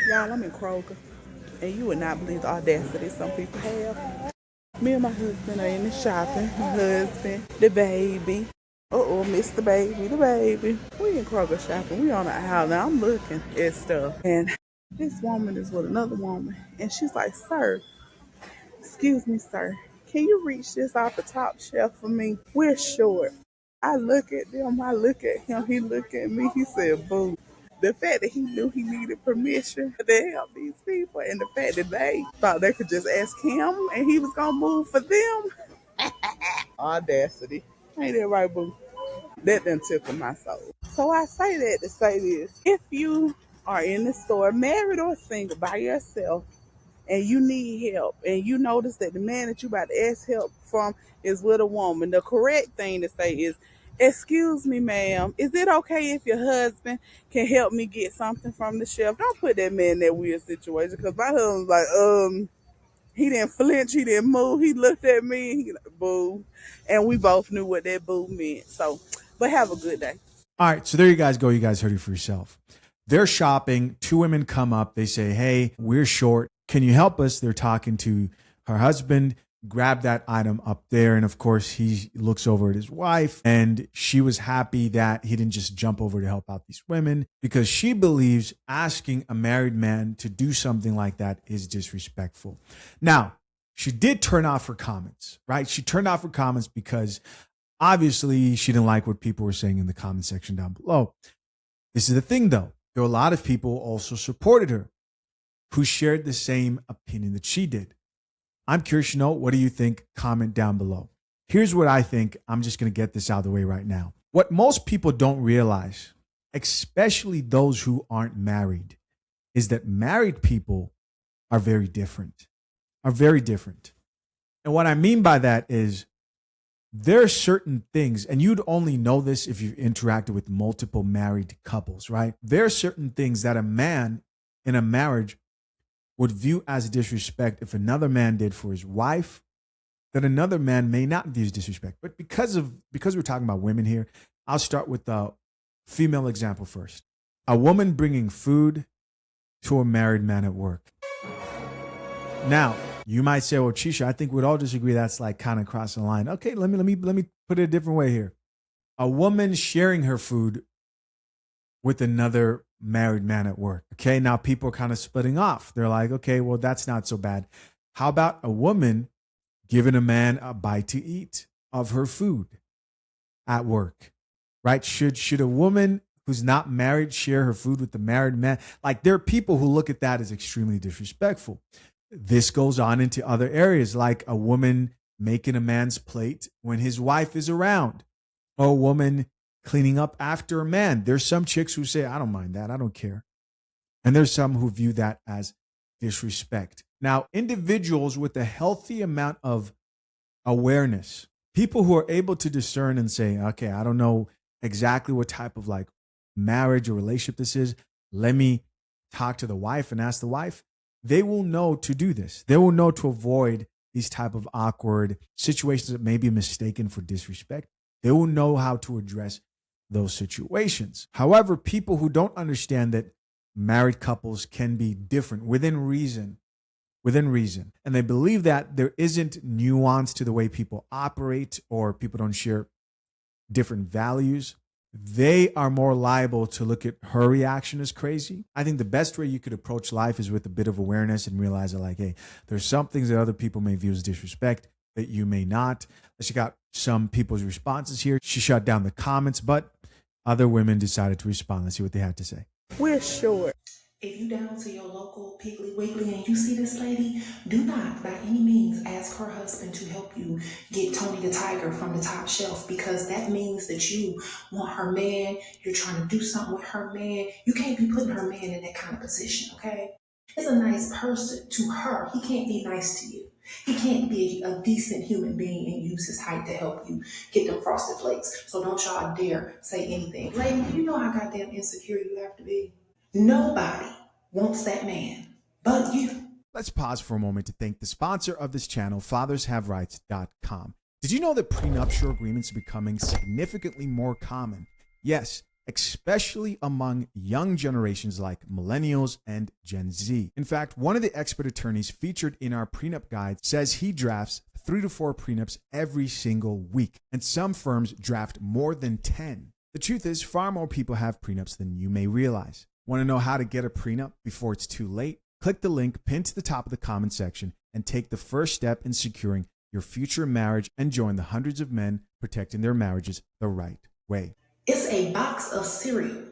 Y'all, I'm in Kroger, and you would not believe the audacity some people have. Me and my husband are in the shopping. My husband, the baby. Uh-oh, Mr. Baby, the baby. We in Kroger shopping. We on the aisle now. I'm looking at stuff. And this woman is with another woman. And she's like, sir, excuse me, sir. Can you reach this off the top shelf for me? We're short. I look at them. I look at him. He look at me. He said, boo. The fact that he knew he needed permission to help these people, and the fact that they thought they could just ask him and he was going to move for them. Audacity. Ain't that right, boo? That done tickled my soul. So I say that to say this. If you are in the store, married or single, by yourself, and you need help, and you notice that the man that you about to ask help from is with a woman, the correct thing to say is, excuse me, ma'am, is it okay if your husband can help me get something from the shelf? Don't put that man in that weird situation, because my husband's like, he didn't flinch, he didn't move, he looked at me, and he like, boo. And we both knew what that boo meant. So, but have a good day. All right, so there you guys go. You guys heard it for yourself. They're shopping. Two women come up. They say, hey, we're short. Can you help us? They're talking to her husband. Grab that item up there. And of course, he looks over at his wife, and she was happy that he didn't just jump over to help out these women, because she believes asking a married man to do something like that is disrespectful. Now, she did turn off her comments, right? She turned off her comments because obviously she didn't like what people were saying in the comment section down below. This is the thing, though. There were a lot of people also supported her who shared the same opinion that she did. I'm curious to know, what do you think? Comment down below. Here's what I think. I'm just going to get this out of the way right now. What most people don't realize, especially those who aren't married, is that married people are very different. And what I mean by that is there are certain things, and you'd only know this if you've interacted with multiple married couples, right? There are certain things that a man in a marriage would view as disrespect if another man did for his wife, that another man may not view as disrespect. But because we're talking about women here, I'll start with the female example first. A woman bringing food to a married man at work. Now, you might say, well, Chisha, I think we'd all disagree that's like kind of crossing the line. Okay, let me put it a different way here. A woman sharing her food with another married man at work. Okay, now people are kind of splitting off. They're like, okay, well, that's not so bad. How about a woman giving a man a bite to eat of her food at work, right? Should a woman who's not married share her food with the married man? Like, there are people who look at that as extremely disrespectful. This goes on into other areas, like a woman making a man's plate when his wife is around, or a woman cleaning up after a man. There's some chicks who say, I don't mind that. I don't care. And there's some who view that as disrespect. Now, individuals with a healthy amount of awareness, people who are able to discern and say, okay, I don't know exactly what type of like marriage or relationship this is. Let me talk to the wife and ask the wife. They will know to do this. They will know to avoid these type of awkward situations that may be mistaken for disrespect. They will know how to address those situations. However, people who don't understand that married couples can be different within reason, and they believe that there isn't nuance to the way people operate, or people don't share different values, they are more liable to look at her reaction as crazy. I think the best way you could approach life is with a bit of awareness and realize that, like, hey, there's some things that other people may view as disrespect that you may not. She got some people's responses here. She shut down the comments, but other women decided to respond. Let's see what they had to say. We're short. If you down to your local Piggly Wiggly and you see this lady, do not by any means ask her husband to help you get Tony the Tiger from the top shelf, because that means that you want her man, you're trying to do something with her man. You can't be putting her man in that kind of position, okay? It's a nice person to her. He can't be nice to you. He can't be a decent human being and use his height to help you get them frosted flakes. So don't y'all dare say anything. Lady, do you know how goddamn insecure you have to be? Nobody wants that man but you. Let's pause for a moment to thank the sponsor of this channel, FathersHaveRights.com. Did you know that prenuptial agreements are becoming significantly more common? Yes, especially among young generations like millennials and Gen Z. In fact, one of the expert attorneys featured in our prenup guide says he drafts 3 to 4 prenups every single week, and some firms draft more than 10. The truth is, far more people have prenups than you may realize. Want to know how to get a prenup before it's too late? Click the link pinned to the top of the comment section and take the first step in securing your future marriage and join the hundreds of men protecting their marriages the right way. It's a box of cereal.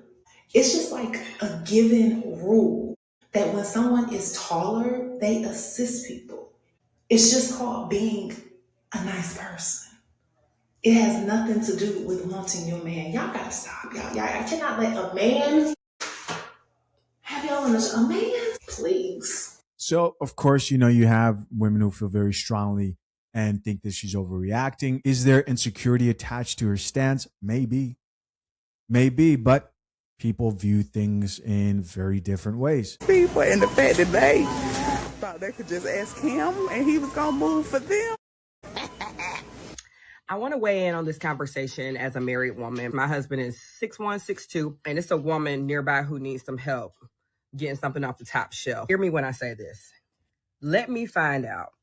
It's just like a given rule that when someone is taller, they assist people. It's just called being a nice person. It has nothing to do with wanting your man. Y'all gotta stop. I cannot let a man have y'all in a man, please. So, of course, you have women who feel very strongly and think that she's overreacting. Is there insecurity attached to her stance? Maybe, but people view things in very different ways. People, and the fact that they thought they could just ask him and he was gonna move for them. I want to weigh in on this conversation as a married woman. My husband is 6'1", 6'2", and it's a woman nearby who needs some help getting something off the top shelf. Hear me when I say this. Let me find out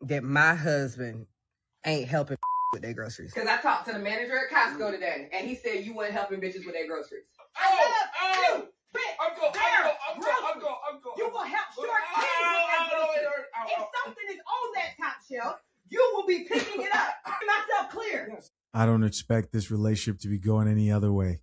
that my husband ain't helping with their groceries. Because I talked to the manager at Costco today, and he said you weren't helping bitches with their groceries. I'm going. You will help short kids with their groceries. If something is on that top shelf, you will be picking it up. Myself clear. I don't expect this relationship to be going any other way.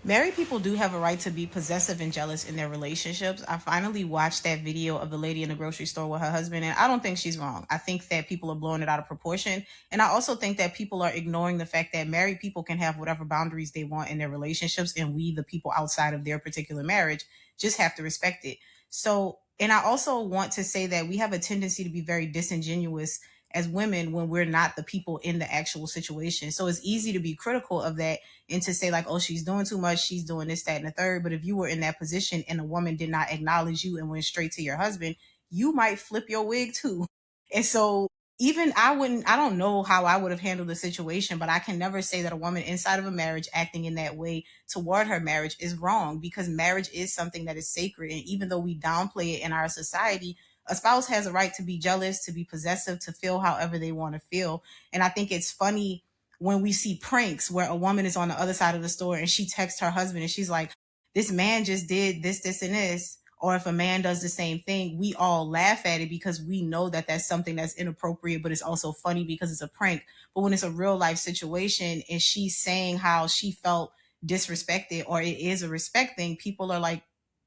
Married people do have a right to be possessive and jealous in their relationships. I finally watched that video of the lady in the grocery store with her husband, and I don't think she's wrong. I think that people are blowing it out of proportion. And I also think that people are ignoring the fact that married people can have whatever boundaries they want in their relationships, and we, the people outside of their particular marriage, just have to respect it. So, and I also want to say that we have a tendency to be very disingenuous as women when we're not the people in the actual situation. So it's easy to be critical of that and to say like, oh, she's doing too much, she's doing this, that, and the third. But if you were in that position and a woman did not acknowledge you and went straight to your husband, you might flip your wig too. And so even I don't know how I would have handled the situation, but I can never say that a woman inside of a marriage acting in that way toward her marriage is wrong, because marriage is something that is sacred. And even though we downplay it in our society, a spouse has a right to be jealous, to be possessive, to feel however they want to feel. And I think it's funny when we see pranks where a woman is on the other side of the store and she texts her husband and she's like, this man just did this, this, and this. Or if a man does the same thing, we all laugh at it because we know that that's something that's inappropriate, but it's also funny because it's a prank. But when it's a real life situation and she's saying how she felt disrespected, or it is a respect thing, people are like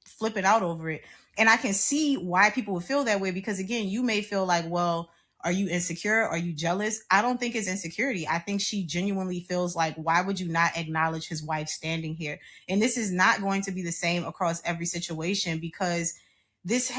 flipping out over it. And I can see why people would feel that way, because again, you may feel like, well, are you insecure? Are you jealous? I don't think it's insecurity. I think she genuinely feels like, why would you not acknowledge his wife standing here? And this is not going to be the same across every situation, because this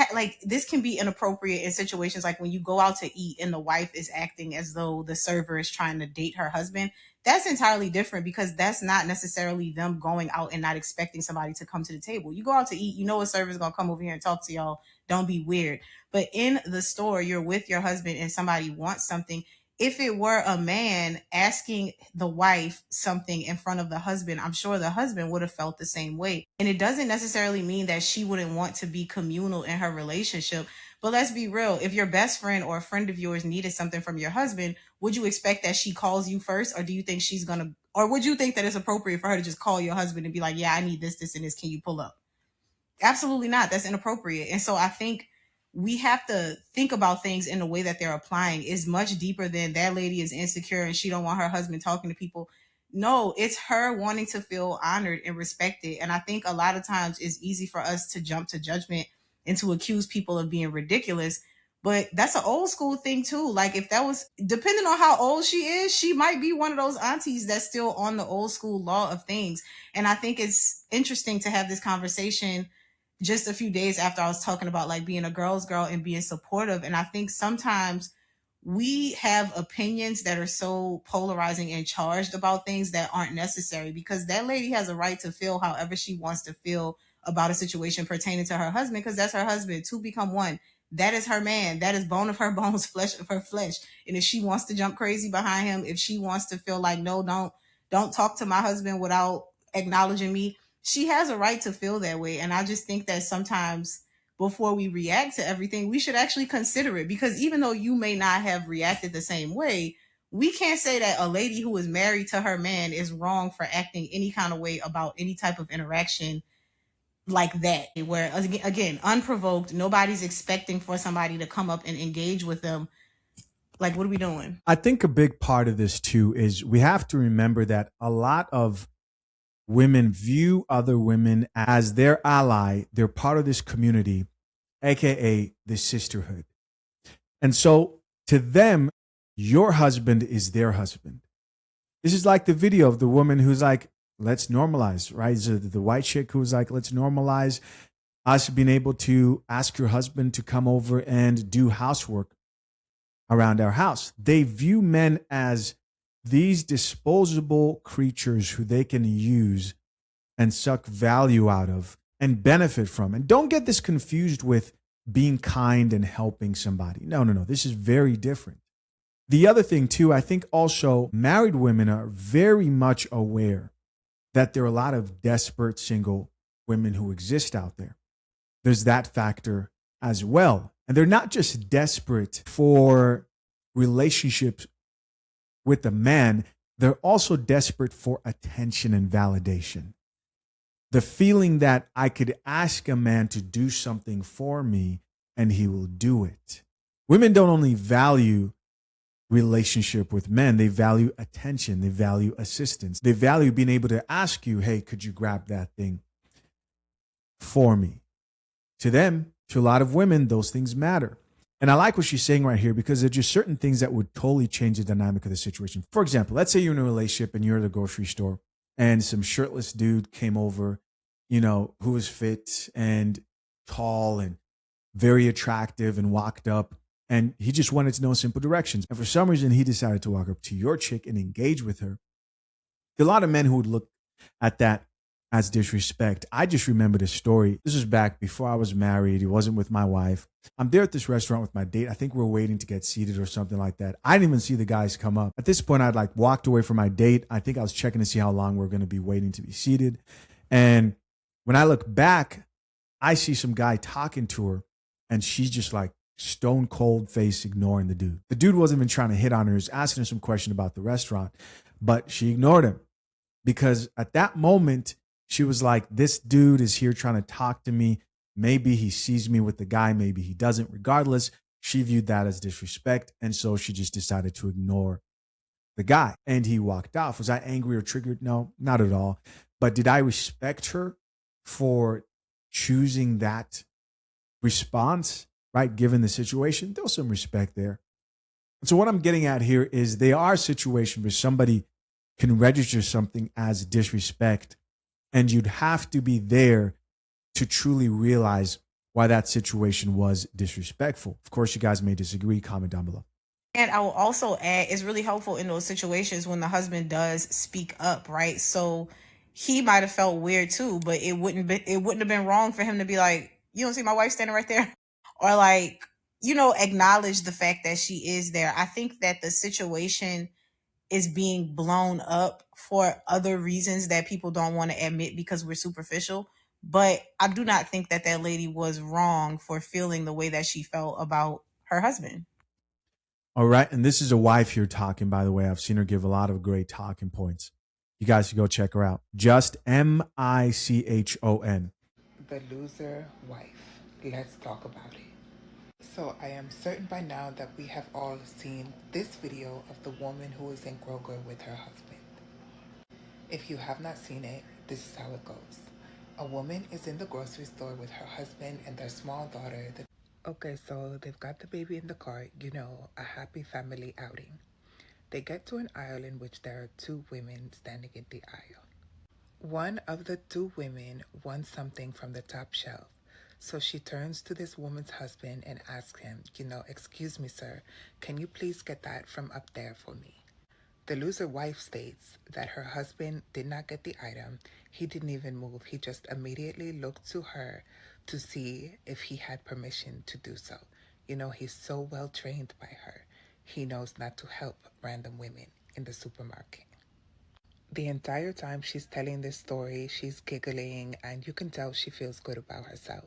can be inappropriate in situations like when you go out to eat and the wife is acting as though the server is trying to date her husband. That's entirely different, because that's not necessarily them going out and not expecting somebody to come to the table. You go out to eat, you know a server is going to come over here and talk to y'all. Don't be weird. But in the store, you're with your husband and somebody wants something. If it were a man asking the wife something in front of the husband, I'm sure the husband would have felt the same way. And it doesn't necessarily mean that she wouldn't want to be communal in her relationship. But let's be real. If your best friend or a friend of yours needed something from your husband, would you expect that she calls you first? Or do you think or would you think that it's appropriate for her to just call your husband and be like, yeah, I need this, this, and this. Can you pull up? Absolutely not. That's inappropriate. And so I think we have to think about things in the way that they're applying. Is much deeper than that lady is insecure and she don't want her husband talking to people. No, it's her wanting to feel honored and respected. And I think a lot of times it's easy for us to jump to judgment and to accuse people of being ridiculous. But that's an old school thing too. Like if that was, depending on how old she is, she might be one of those aunties that's still on the old school law of things. And I think it's interesting to have this conversation just a few days after I was talking about like being a girl's girl and being supportive. And I think sometimes we have opinions that are so polarizing and charged about things that aren't necessary, because that lady has a right to feel however she wants to feel about a situation pertaining to her husband, because that's her husband. Two become one. That is her man. That is bone of her bones, flesh of her flesh. And if she wants to jump crazy behind him, if she wants to feel like, no, don't talk to my husband without acknowledging me. She has a right to feel that way. And I just think that sometimes before we react to everything, we should actually consider it, because even though you may not have reacted the same way, we can't say that a lady who is married to her man is wrong for acting any kind of way about any type of interaction like that, where again, unprovoked, nobody's expecting for somebody to come up and engage with them. Like, what are we doing? I think a big part of this too is we have to remember that a lot of women view other women as their ally. They're part of this community, aka the sisterhood. And so to them, your husband is their husband. This is like the video of the woman who's like, let's normalize, right? So the white chick who's like, let's normalize us being able to ask your husband to come over and do housework around our house. They view men as these disposable creatures who they can use and suck value out of and benefit from. And don't get this confused with being kind and helping somebody. No. This is very different. The other thing too, I think also married women are very much aware that there are a lot of desperate single women who exist out there. There's that factor as well. And they're not just desperate for relationships with a man, they're also desperate for attention and validation. The feeling that I could ask a man to do something for me and he will do it. Women don't only value relationship with men, they value attention, they value assistance, they value being able to ask you, hey, could you grab that thing for me? To them, to a lot of women, those things matter. And I like what she's saying right here, because there's just certain things that would totally change the dynamic of the situation. For example, let's say you're in a relationship and you're at a grocery store and some shirtless dude came over, who was fit and tall and very attractive, and walked up and he just wanted to know simple directions. And for some reason, he decided to walk up to your chick and engage with her. There are a lot of men who would look at that as disrespect. I just remembered a story. This was back before I was married. It wasn't with my wife. I'm there at this restaurant with my date. I think we're waiting to get seated or something like that. I didn't even see the guys come up. At this point, I'd walked away from my date. I think I was checking to see how long we're going to be waiting to be seated. And when I look back, I see some guy talking to her, and she's just stone cold face ignoring the dude. The dude wasn't even trying to hit on her. He was asking her some question about the restaurant, but she ignored him because at that moment, she was like, this dude is here trying to talk to me. Maybe he sees me with the guy. Maybe he doesn't. Regardless, she viewed that as disrespect. And so she just decided to ignore the guy. And he walked off. Was I angry or triggered? No, not at all. But did I respect her for choosing that response, right? Given the situation, there was some respect there. And so what I'm getting at here is there are situations where somebody can register something as disrespect, and you'd have to be there to truly realize why that situation was disrespectful. Of course, you guys may disagree. Comment down below. And I will also add, it's really helpful in those situations when the husband does speak up, right? So he might have felt weird too, but it wouldn't have been wrong for him to be like, you don't see my wife standing right there? Or acknowledge the fact that she is there. I think that the situation is being blown up for other reasons that people don't want to admit because we're superficial. But I do not think that that lady was wrong for feeling the way that she felt about her husband. All right. And this is a wife here talking, by the way. I've seen her give a lot of great talking points. You guys should go check her out. Just Michon. The loser wife. Let's talk about it. So I am certain by now that we have all seen this video of the woman who is in Kroger with her husband. If you have not seen it, this is how it goes. A woman is in the grocery store with her husband and their small daughter. Okay, so they've got the baby in the cart, a happy family outing. They get to an aisle in which there are two women standing in the aisle. One of the two women wants something from the top shelf. So she turns to this woman's husband and asks him, excuse me, sir, can you please get that from up there for me? The loser wife states that her husband did not get the item. He didn't even move. He just immediately looked to her to see if he had permission to do so. He's so well trained by her. He knows not to help random women in the supermarket. The entire time she's telling this story, she's giggling, and you can tell she feels good about herself.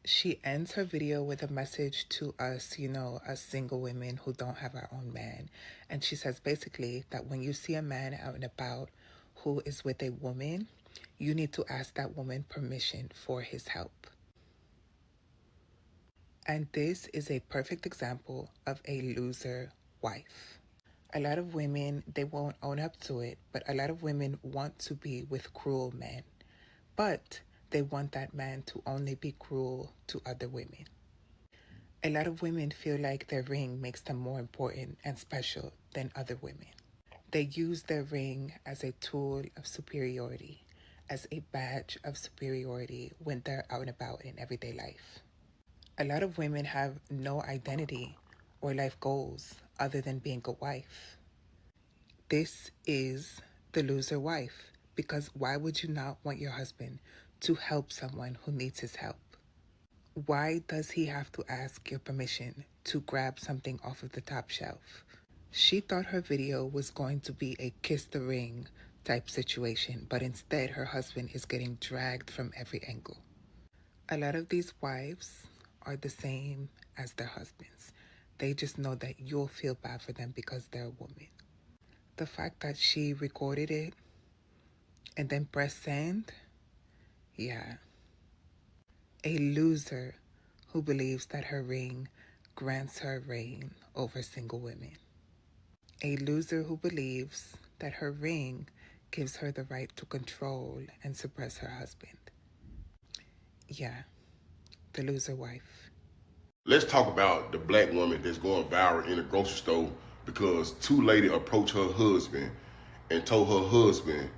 She ends her video with a message to us, us single women who don't have our own man. And she says basically that when you see a man out and about who is with a woman, you need to ask that woman permission for his help. And this is a perfect example of a loser wife. A lot of women, they won't own up to it, but a lot of women want to be with cruel men. But they want that man to only be cruel to other women. A lot of women feel like their ring makes them more important and special than other women. They use their ring as a tool of superiority, as a badge of superiority when they're out and about in everyday life. A lot of women have no identity or life goals other than being a wife. This is the loser wife, because why would you not want your husband to help someone who needs his help? Why does he have to ask your permission to grab something off of the top shelf? She thought her video was going to be a kiss the ring type situation, but instead her husband is getting dragged from every angle. A lot of these wives are the same as their husbands. They just know that you'll feel bad for them because they're a woman. The fact that she recorded it and then pressed send, yeah. A loser who believes that her ring grants her reign over single women. A loser who believes that her ring gives her the right to control and suppress her husband. Yeah, the loser wife. Let's talk about the black woman that's going viral in the grocery store because two ladies approached her husband and told her husband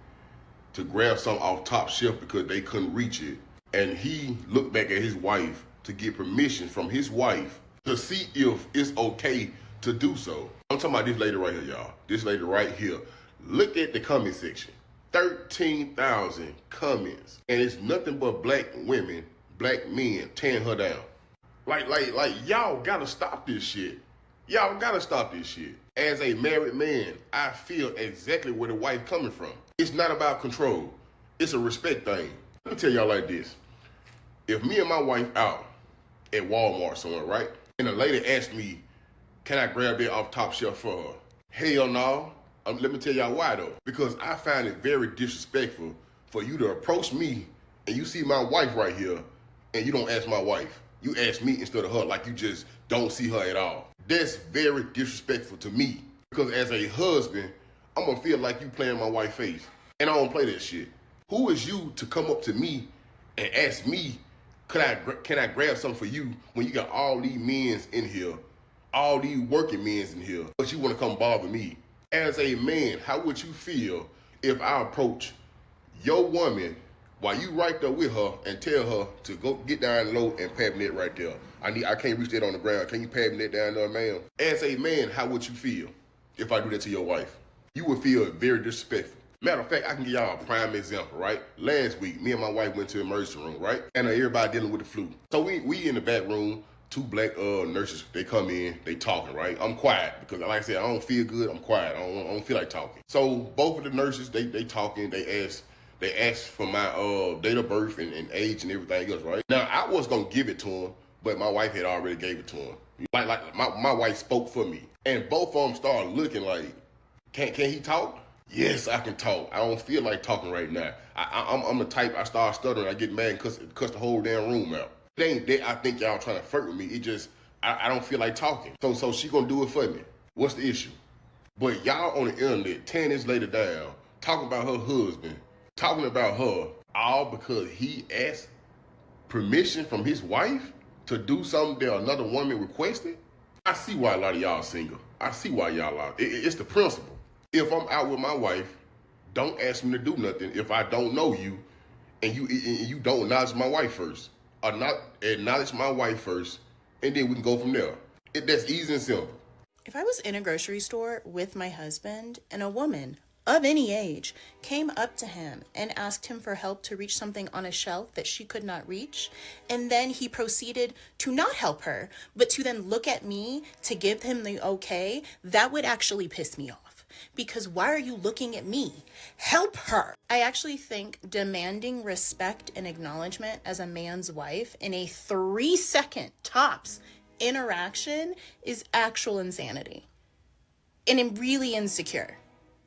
to grab something off top shelf because they couldn't reach it. And he looked back at his wife to get permission from his wife to see if it's okay to do so. I'm talking about this lady right here, y'all. This lady right here. Look at the comment section. 13,000 comments. And it's nothing but black women, black men tearing her down. Like, y'all gotta stop this shit. Y'all gotta stop this shit. As a married man, I feel exactly where the wife coming from. It's not about control. It's a respect thing. Let me tell y'all like this. If me and my wife out at Walmart somewhere, right? And a lady asked me, can I grab that off top shelf for her? Hell no. Let me tell y'all why though. Because I find it very disrespectful for you to approach me and you see my wife right here and you don't ask my wife. You ask me instead of her, like you just don't see her at all. That's very disrespectful to me. Because as a husband, I'm gonna feel like you playing my wife's face. And I don't play that shit. Who is you to come up to me and ask me, can I grab something for you when you got all these men's in here, all these working men's in here, but you wanna come bother me? As a man, how would you feel if I approach your woman while you right there with her and tell her to go get down low and pad me that right there? I can't reach that on the ground. Can you pad me that down there, ma'am? As a man, how would you feel if I do that to your wife? You would feel very disrespectful. Matter of fact, I can give y'all a prime example, right? Last week, me and my wife went to the emergency room, right? And everybody dealing with the flu. So we in the back room, two black nurses, they come in, they talking, right? I'm quiet because like I said, I don't feel good, I'm quiet. I don't feel like talking. So both of the nurses, they talking, they asked for my date of birth and age and everything else, right? Now, I was gonna give it to them, but my wife had already gave it to him. Like my wife spoke for me. And both of them started looking like, can he talk? Yes, I can talk. I don't feel like talking right now. I'm the type, I start stuttering, I get mad and cuss the whole damn room out. It ain't that I think y'all trying to flirt with me. It just, I don't feel like talking. So she gonna do it for me. What's the issue? But y'all on the internet tearing this lady down, talking about her husband, talking about her, all because he asked permission from his wife to do something that another woman requested? I see why a lot of y'all single. I see why y'all are. It's the principle. If I'm out with my wife, don't ask me to do nothing if I don't know you and you don't acknowledge my wife first. Or not acknowledge my wife first, and then we can go from there. That's easy and simple. If I was in a grocery store with my husband and a woman of any age came up to him and asked him for help to reach something on a shelf that she could not reach, and then he proceeded to not help her, but to then look at me to give him the okay, that would actually piss me off. Because why are you looking at me? Help her. I actually think demanding respect and acknowledgement as a man's wife in a 3-second tops interaction is actual insanity. And I'm really insecure.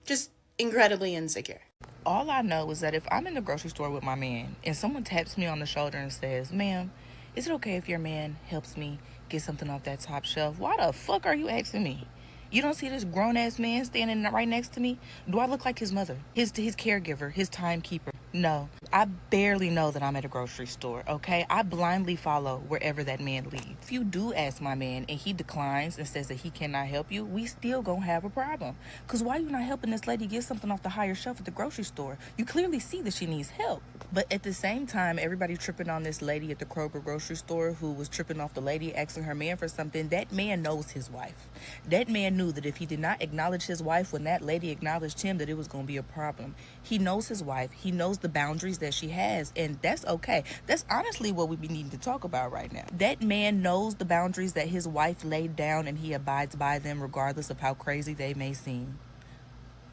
Just incredibly insecure. All I know is that if I'm in the grocery store with my man and someone taps me on the shoulder and says, ma'am, is it okay if your man helps me get something off that top shelf? Why the fuck are you asking me? You don't see this grown-ass man standing right next to me? Do I look like his mother, his caregiver, his timekeeper? No, I barely know that I'm at a grocery store, okay? I blindly follow wherever that man leads. If you do ask my man and he declines and says that he cannot help you, we still gonna have a problem. Because why you not helping this lady get something off the higher shelf at the grocery store? You clearly see that she needs help. But at the same time, everybody tripping on this lady at the Kroger grocery store who was tripping off the lady asking her man for something. That man knows his wife. That man knew that if he did not acknowledge his wife when that lady acknowledged him, that it was going to be a problem. He knows his wife. He knows the boundaries that she has, and that's okay. That's honestly what we be needing to talk about right now. That man knows the boundaries that his wife laid down, and he abides by them regardless of how crazy they may seem.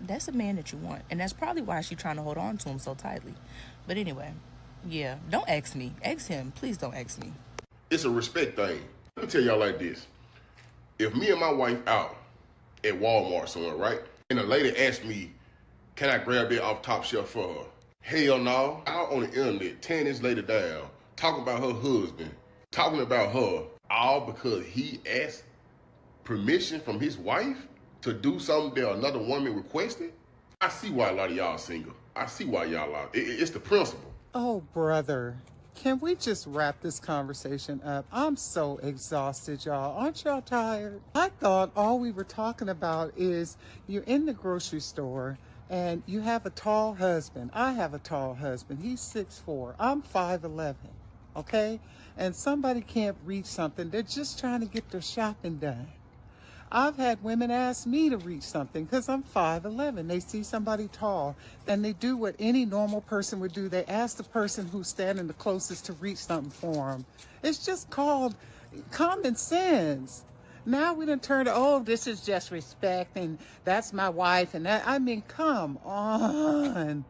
That's a man that you want, and that's probably why she's trying to hold on to him so tightly. But anyway, yeah, don't ask me. Ask him. Please don't ask me. It's a respect thing. Let me tell y'all like this. If me and my wife out at Walmart somewhere, right? And a lady asked me, can I grab that off top shelf for her? Hell no. Out on the internet, tearing this lady down, talking about her husband, talking about her, all because he asked permission from his wife to do something that another woman requested? I see why a lot of y'all single. I see why y'all are. It's the principle. Oh, brother. Can we just wrap this conversation up? I'm so exhausted, y'all. Aren't y'all tired? I thought all we were talking about is you're in the grocery store and you have a tall husband. I have a tall husband. He's 6'4". I'm 5'11", okay? And somebody can't reach something. They're just trying to get their shopping done. I've had women ask me to reach something because I'm 5'11". They see somebody tall and they do what any normal person would do. They ask the person who's standing the closest to reach something for them. It's just called common sense. Now we done turned to, oh, this is just respect and that's my wife and that. I mean, come on.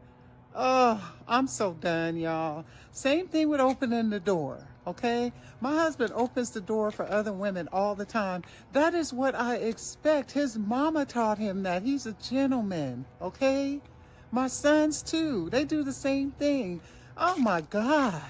Oh, I'm so done, y'all. Same thing with opening the door, okay? My husband opens the door for other women all the time. That is what I expect. His mama taught him that. He's a gentleman, okay? My sons, too. They do the same thing. Oh, my God.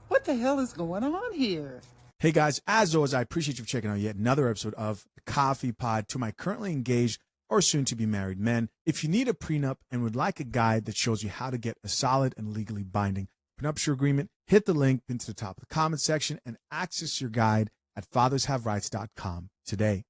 What the hell is going on here? Hey guys, as always, I appreciate you checking out yet another episode of the Coffee Pod. To my currently engaged or soon to be married men, if you need a prenup and would like a guide that shows you how to get a solid and legally binding prenuptial agreement, hit the link pinned to the top of the comment section and access your guide at fathershaverights.com today.